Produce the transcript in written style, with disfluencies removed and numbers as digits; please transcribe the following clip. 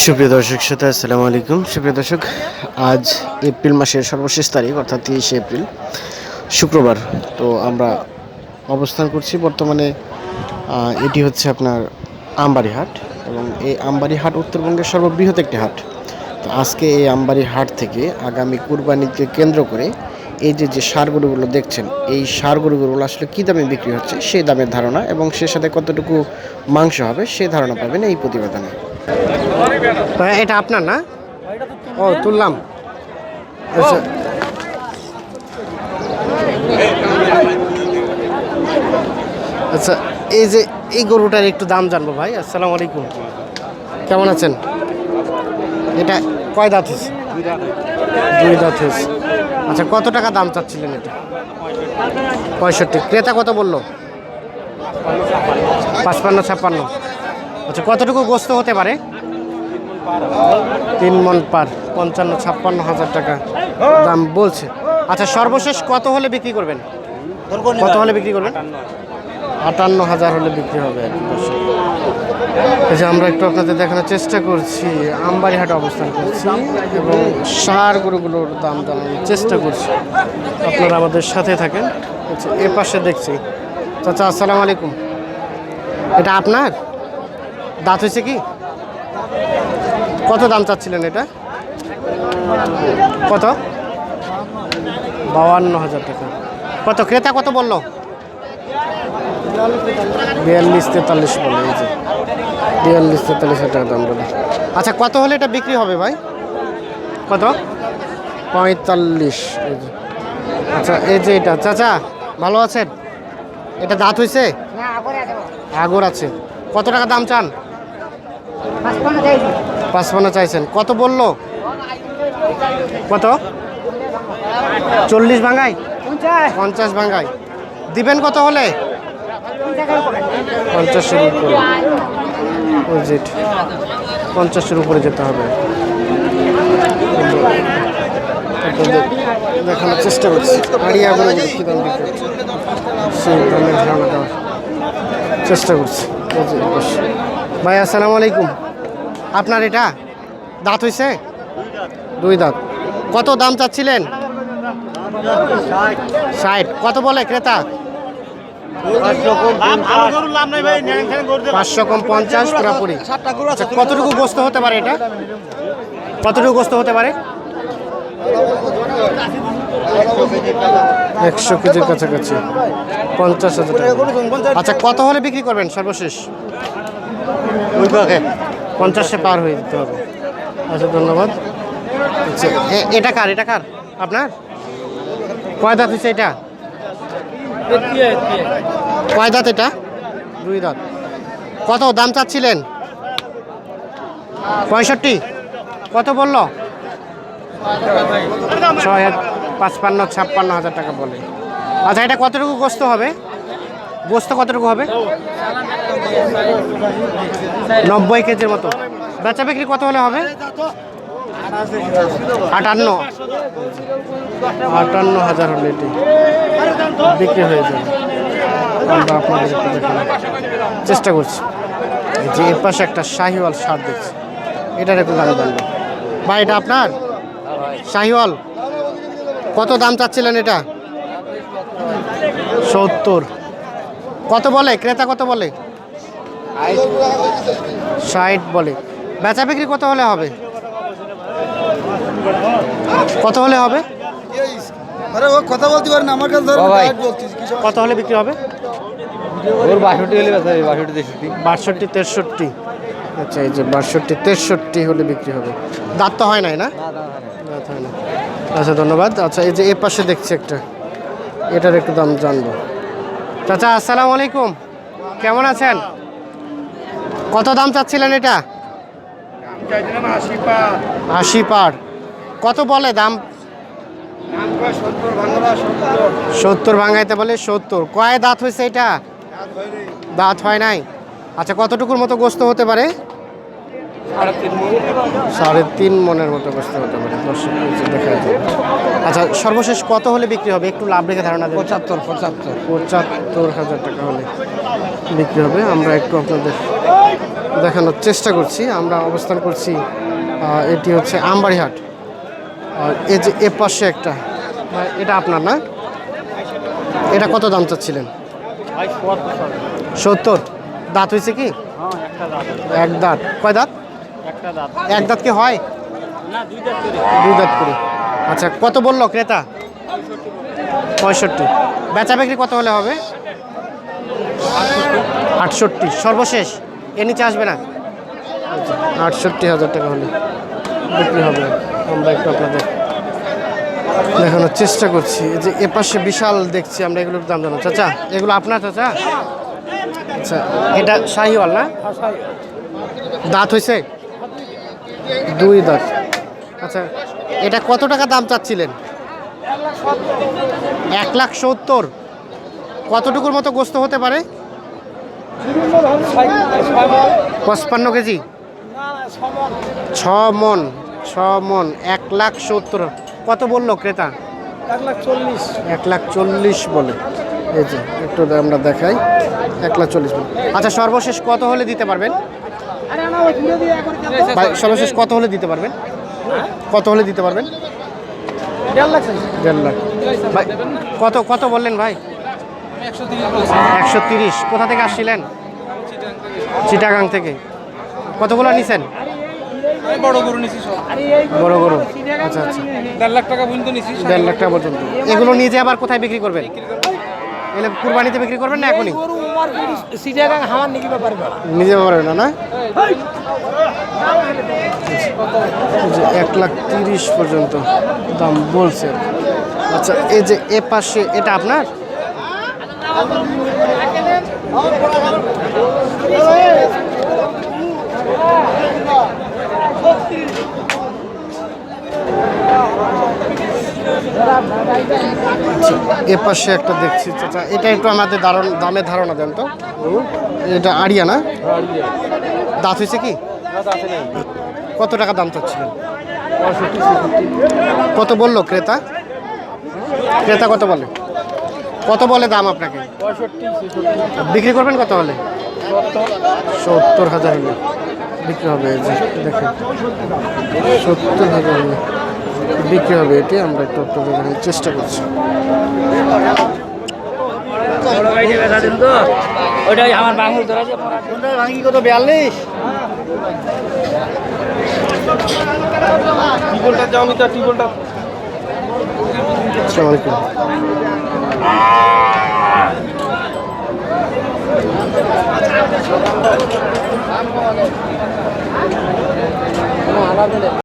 সুপ্রিয় দর্শক শ্রোতা আসসালামু আলাইকুম। সুপ্রিয় দর্শক, আজ এপ্রিল মাসের সর্বশেষ তারিখ অর্থাৎ 30 এপ্রিল শুক্রবার। তো আমরা অবস্থান করছি বর্তমানে এটি হচ্ছে আপনার আমবাড়ি হাট, এবং এই আমবাড়ি হাট উত্তরবঙ্গের সর্ববৃহৎ একটি হাট। তো আজকে এই আমবাড়ি হাট থেকে আগামী কুরবানিকে কেন্দ্র করে এই যে ষাঁড় গরুগুলো দেখছেন, এই ষাঁড় গরুগুলো আসলে কী দামে বিক্রি হচ্ছে সেই দামের ধারণা, এবং সে সাথে কতটুকু মাংস হবে সেই ধারণা পাবেন এই প্রতিবেদনে। এটা আপনার না? ও, তুললাম। আচ্ছা, আচ্ছা, এই গরুটার একটু দাম জানবো ভাই। আসসালামু আলাইকুম, কেমন আছেন? এটা কয় দাঁত হয়েছে? দুই দাঁত হয়েছে। আচ্ছা, কত টাকা দাম চাচ্ছিলেন এটা? 65। ক্রেতা কত বললো? 55-56। আচ্ছা, কতটুকু গোস্ত হতে পারে? 3 মণ পার। 55-56 হাজার টাকা দাম বলছে। আচ্ছা, সর্বশেষ কত হলে বিক্রি করবেন? কত হলে বিক্রি করবেন? 58,000 হলে বিক্রি হবে। এই যে আমরা একটু আপনাদের দেখানোর চেষ্টা করছি, আমবাড়ি হাটে অবস্থান করছি এবং ষাঁড় গরুগুলোর দাম জানানোর চেষ্টা করছি। আপনারা আমাদের সাথে থাকেন। আচ্ছা, এ পাশে দেখছি। চাচা আসসালামু আলাইকুম, এটা আপনার? দাঁত হয়েছে কি? কত দাম চাচ্ছিলেন এটা? কত? 52,000 টাকা। কত ক্রেতা কত বললো? 42-43 বলে। এই যে 42-43 টাকা দাম বলে। আচ্ছা, কত হলে এটা বিক্রি হবে ভাই? কত? 45। এই যে, আচ্ছা, এই যে এটা চাচা ভালো আছেন? এটা দাঁত হয়েছে? আগর আছে। কত টাকা দাম চান? 55 চাইছেন। কত বললো? কত? 40 ভাঙাই? 50 ভাঙাই। দিবেন কত হলে? 50-এর উপরে। ওই যে 50-এর উপরে যেতে হবে। দেখানোর চেষ্টা করছি আড়িয়া করে কী দাম বিক্রি হচ্ছে সেই দামের ধারণা দেওয়ার চেষ্টা করছি। ভাই আসসালামু আলাইকুম, আপনার এটা দাঁত হয়েছে? 2 দাঁত। কত দাম চাচ্ছিলেন? 60। কত বলে ক্রেতা? 500 কম 50 পুরাপুরি। আচ্ছা, কতটুকু গোস্ত হতে পারে এটা? কতটুকু গোস্ত হতে পারে? 100 কেজির কাছাকাছি। 50,000 টাকা। আচ্ছা, কত হলে বিক্রি করবেন সর্বশেষ? 50-এ পার হয়ে যেতে হবে। আচ্ছা, ধন্যবাদ। আচ্ছা, এটা কার? এটা কার? আপনার? কয় দাঁত হচ্ছে এটা? কয় দাঁত এটা? 2 দাঁত। কত দাম চাচ্ছিলেন? 65। কত বললো? 55-56 হাজার টাকা বলে। আচ্ছা, এটা কতটুকু গোস্ত হবে? গোস্ত কতটুকু হবে? 90 কেজির মতো। বেচা বিক্রি কত হলে হবে? 58,000 হলে এটি বিক্রি হয়ে যাবে। আমরা আপনাদের একটু দেখানোর চেষ্টা করছি। যে এর পাশে একটা শাহিওয়াল ষাঁড় দেখছি, এটার একটু দাম জানবো। ভাই, এটা আপনার শাহিওয়াল? কত দাম চাচ্ছিলেন এটা? 70। কত বলে ক্রেতা? কত বলে? 60 বলে। বেচা বিক্রি কত হলে হবে? কত হলে হবে? আরে ও কথা বলতে পারে না আমার কাছে। কত হলে বিক্রি হবে? ওর 62 হলে বেচা হবে। 62-63। আচ্ছা, এই যে 62-63 হলে বিক্রি হবে। দাঁত তো হয় নাই না? দাঁত হয় না। আচ্ছা, ধন্যবাদ। আচ্ছা, এই যে এ পাশে দেখছি একটা, এটার একটু দাম জানবো। চাচা আসসালামু আলাইকুম, কেমন আছেন? কত দাম চাচ্ছিলেন এটা? 80 পার। কত বলে দাম? 70 ভাঙাইতে বলে 70। কয় দাঁত হয়েছে এটা? দাঁত হয় নাই। আচ্ছা, কতটুকুর মতো গোস্ত হতে পারে? 3.5 মণের মতো গোস্ত হতে পারে। দেখা যাচ্ছে। আচ্ছা, সর্বশেষ কত হলে বিক্রি হবে? একটু লাভ রেখে ধারণা দেবেন। 75,000 টাকা হলে বিক্রি হবে। আমরা একটু আপনাদের দেখানোর চেষ্টা করছি। আমরা অবস্থান করছি এটি হচ্ছে আমবাড়িহাট। আর এই যে এ পাশে একটা, এটা আপনার না? এটা কত দাম চাচ্ছিলেন? 70। দাঁত হয়েছে কি? এক দাঁত। কয় দাঁত? এক দাঁত কি হয়? দুই দাঁত করে। আচ্ছা, কত বললো ক্রেতা? 65। বেচা বিক্রি কত হলে হবে? 68 সর্বশেষ, এর নিচে আসবে না? 68,000 টাকা হলে বিক্রি হবে। আমরা একটু আপনাদের দেখানোর চেষ্টা করছি। এই যে এপাশে বিশাল দেখছি আমরা, এগুলোর দাম জানো চাচা? এগুলো আপনার চাচা? আচ্ছা, এটা শাহিওয়াল না? দাঁত হয়েছে? দুই দাঁত। আচ্ছা, এটা কত টাকা দাম চাচ্ছিলেন? 1,70,000। কতটুকুর মতো গোস্ত হতে পারে? 55 কেজি? 6 মন। 6 মন, 1,70,000। কত বললো ক্রেতা? 1,40,000 বলে। এই যে একটু আমরা দেখাই, 1,40,000 বলে। আচ্ছা, সর্বশেষ কত হলে দিতে পারবেন ভাই? সর্বশেষ কত হলে দিতে পারবেন? কত হলে দিতে পারবেন? 1.5 লাখ। ভাই কত কত বললেন ভাই? 130। কোথা থেকে আসছিলেন? চিটাগাং থেকে। কতগুলো নিছেন? বড় গরু নিছি সব। বড় গরু। আচ্ছা আচ্ছা, 1.5 লাখ টাকা পর্যন্ত নিছি। 1.5 লাখ টাকা পর্যন্ত। এগুলো নিয়ে যে আবার কোথায় বিক্রি করবেন? এগুলো কুরবানিতে বিক্রি করবেন না এখনই? গরু উমার সিটাগাং হামার নিকি ব্যাপারে নিজে পারবেন না? না, 1,30,000 পর্যন্ত দাম বলছে। আচ্ছা, এই যে এ পাশে, এটা আপনার? এ পাশে একটা দেখছি চাচা, এটা একটু আমাদের দামের ধারণা দেন তো। এটা আড়িয়া না? দাঁত হয়েছে কি? কত টাকা দাম চাচ্ছিলেন? কত বললো ক্রেতা? ক্রেতা কত বলে? কত বলে দাম আপনাকে? বিক্রি করবেন কত হলে? 70,000 হলে বিক্রি হবে। এই যে দেখেন, 70,000 হলে বিক্রি হবে। এটি আমরা একটু দেখানোর চেষ্টা করছি। ওইটাই আমার বাঙুর ধরা যে ভাঙি কত 42। টিবলটা যাও মিতা, টিবলটা। আসসালামু আলাইকুম।